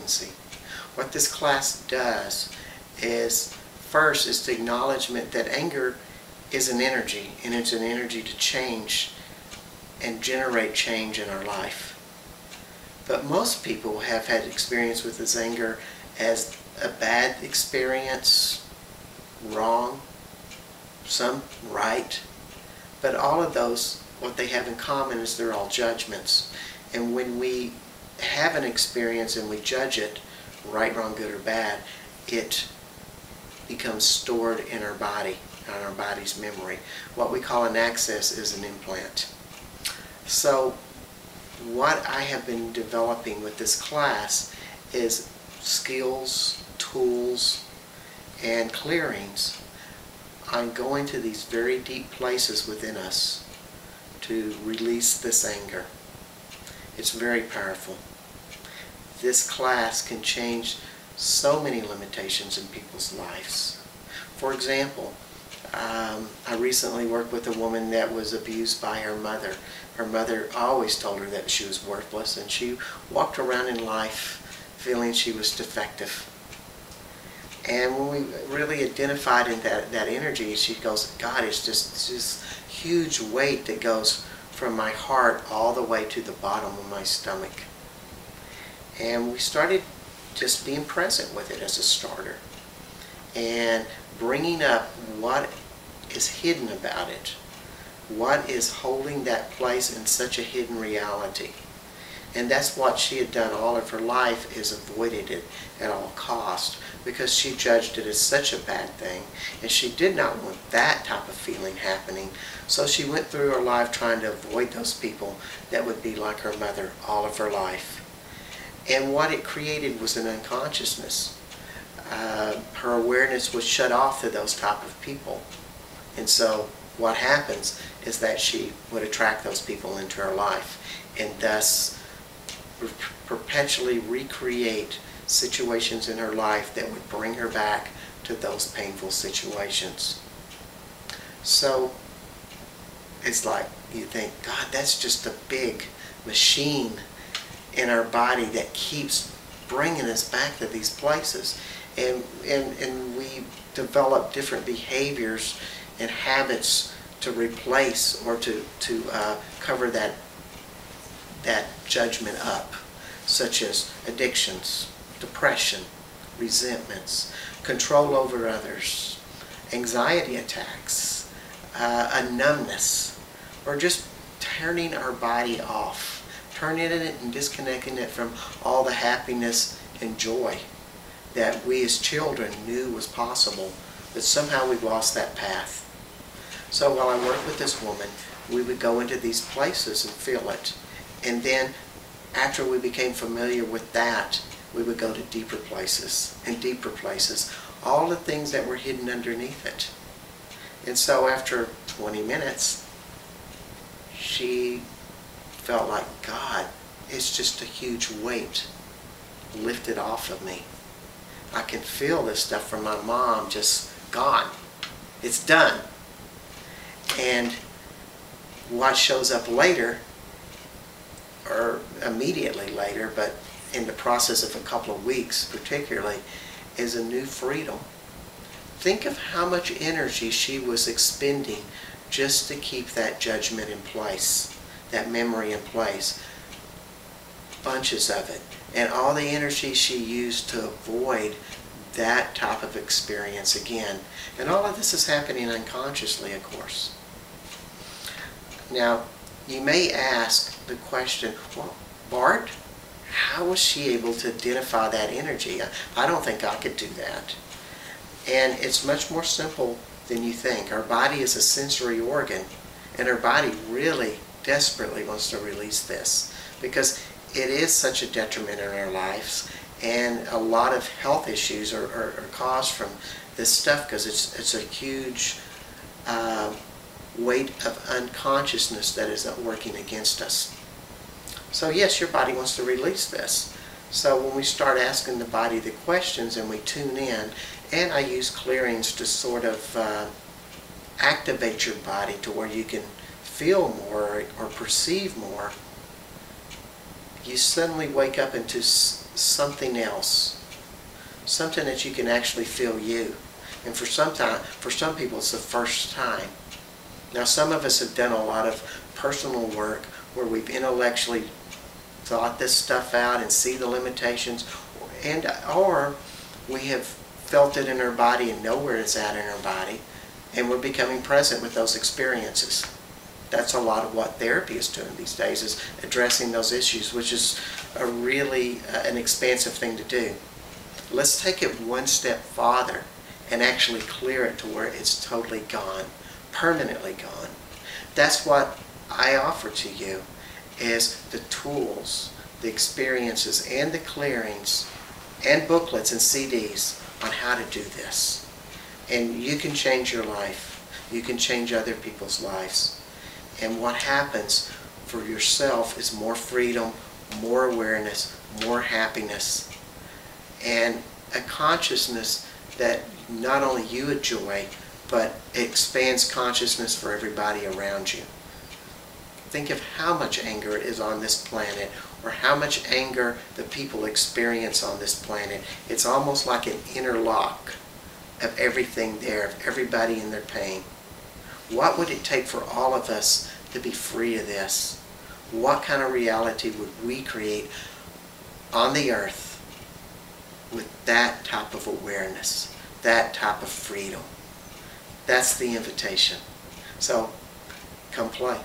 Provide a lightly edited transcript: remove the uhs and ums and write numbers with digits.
potency. What this class does is, first, is the acknowledgement that anger is an energy, and it's an energy to change and generate change in our life. But most people have had experience with this anger as a bad experience, wrong, some right, but all of those, what they have in common is they're all judgments. And when we have an experience and we judge it, right, wrong, good, or bad, it becomes stored in our body, in our body's memory. What we call an access is an implant. So what I have been developing with this class is skills, tools, and clearings on going to these very deep places within us to release this anger. It's very powerful. This class can change so many limitations in people's lives. For example, I recently worked with a woman that was abused by her mother. Her mother always told her that she was worthless, and she walked around in life feeling she was defective. And when we really identified in that energy, she goes, God, it's just this huge weight that goes from my heart all the way to the bottom of my stomach. And we started just being present with it as a starter and bringing up what is hidden about it. What is holding that place in such a hidden reality? And that's what she had done all of her life, is avoided it at all cost, because she judged it as such a bad thing, and she did not want that type of feeling happening. So she went through her life trying to avoid those people that would be like her mother all of her life. And what it created was an unconsciousness. Her awareness was shut off to those type of people. And so what happens is that she would attract those people into her life, and thus perpetually recreate situations in her life that would bring her back to those painful situations. So it's like you think, God, that's just a big machine in our body that keeps bringing us back to these places. And we develop different behaviors and habits to replace or to cover that judgment up, such as addictions, depression, resentments, control over others, anxiety attacks, a numbness, or just turning our body off, turning it and disconnecting it from all the happiness and joy that we as children knew was possible, but somehow we've lost that path. So while I worked with this woman, we would go into these places and feel it. And then after we became familiar with that, we would go to deeper places and deeper places, all the things that were hidden underneath it. And so after 20 minutes, she felt like, God, it's just a huge weight lifted off of me. I can feel this stuff from my mom just gone. It's done. And what shows up later, or immediately later, but in the process of a couple of weeks particularly, is a new freedom. Think of how much energy she was expending just to keep that judgment in place, that memory in place. Bunches of it. And all the energy she used to avoid that type of experience again. And all of this is happening unconsciously, of course. Now, you may ask the question, well, Bart, how was she able to identify that energy? I don't think I could do that. And it's much more simple than you think. Our body is a sensory organ, and our body really desperately wants to release this, because it is such a detriment in our lives, and a lot of health issues are caused from this stuff, because it's a huge weight of unconsciousness that is working against us. So yes, your body wants to release this. So when we start asking the body the questions and we tune in, and I use clearings to sort of activate your body to where you can feel more or perceive more, you suddenly wake up into something else, something that you can actually feel you. And for some people it's the first time. Now some of us have done a lot of personal work where we've intellectually thought this stuff out and see the limitations, or we have felt it in our body and know where it's at in our body, and we're becoming present with those experiences. That's a lot of what therapy is doing these days, is addressing those issues, which is a really an expansive thing to do. Let's take it one step farther and actually clear it to where it's totally gone, permanently gone. That's what I offer to you, is the tools, the experiences, and the clearings, and booklets and CDs on how to do this. And you can change your life. You can change other people's lives. And what happens for yourself is more freedom, more awareness, more happiness, and a consciousness that not only you enjoy, but it expands consciousness for everybody around you. Think of how much anger is on this planet, or how much anger the people experience on this planet. It's almost like an interlock of everything there, of everybody in their pain. What would it take for all of us to be free of this? What kind of reality would we create on the earth with that type of awareness, that type of freedom? That's the invitation. So, come play.